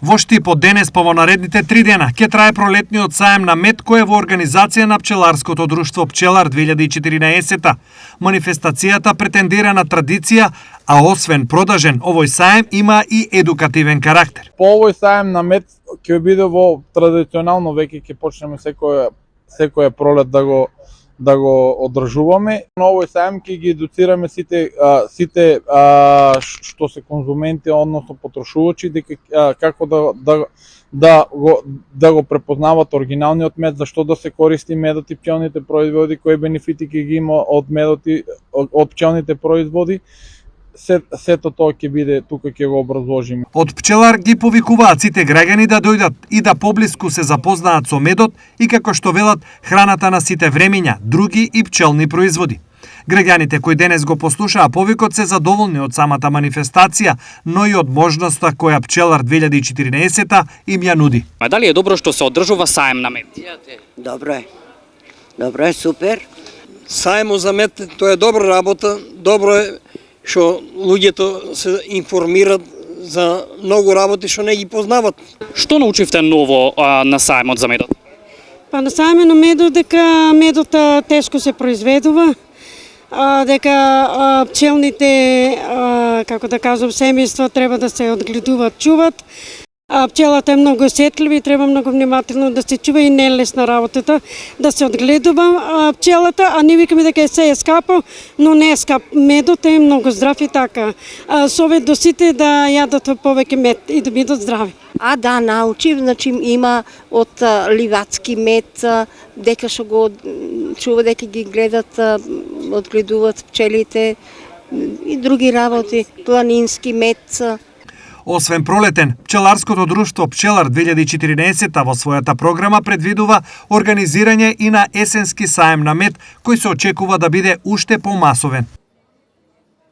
Во Штип од денес па во наредните 3 дена ќе трае пролетниот саем на мед кој е во организација на Пчеларското друштво Пчелар 2014. Манифестацијата претендира на традиција, а освен продажен, овој саем има и едукативен карактер. По овој саем на мед ќе биде во традиционално, веќе ќе почнеме секоја пролет да го одржуваме. На овој саем ќе ги едуцираме сите што се конзументи, односно потрошувачи, дека како да го препознават оригиналниот мед, зашто да се користи медот и пчелните производи, кои бенефити ќе ги има од медот и од пчелните производи. Сето тоа ќе биде тука, ќе го образложиме. Од Пчелар ги повикуваат сите граѓани да дојдат и да поблиску се запознаат со медот и, како што велат, храната на сите времиња, други и пчелни производи. Граѓаните кои денес го послушаа повикот се задоволни од самата манифестација, но и од можноста која Пчелар 2014 им ја нуди. А дали е добро што се одржува саем на мед? Добро е. Добро е, супер. Саемот за мед, тоа е добра работа, добро е што луѓето се информираат за многу работи што не ги познават. Што научивте ново на саемот за медот? Па на саемот на медот дека медот тешко се произведува, дека пчелните, како да кажам, семејства треба да се одгледуваат, чуват. Пчелата е многу осетлива и треба многу внимателно да се чува и не е лесна работата да се одгледува пчелата, а не викаме дека се е скапо, но не е скап. Медот е многу здрав и така. Совет до сите да јадат повеќе мед и да бидат здрави. Да, научив, значи има од ливадски мед, дека што го чува, дека ги гледат, одгледуваат пчелите и други работи, планински мед. Освен пролетен, Пчеларското друштво Пчелар 2014 во својата програма предвидува организирање и на есенски саем на мед, кој се очекува да биде уште помасовен.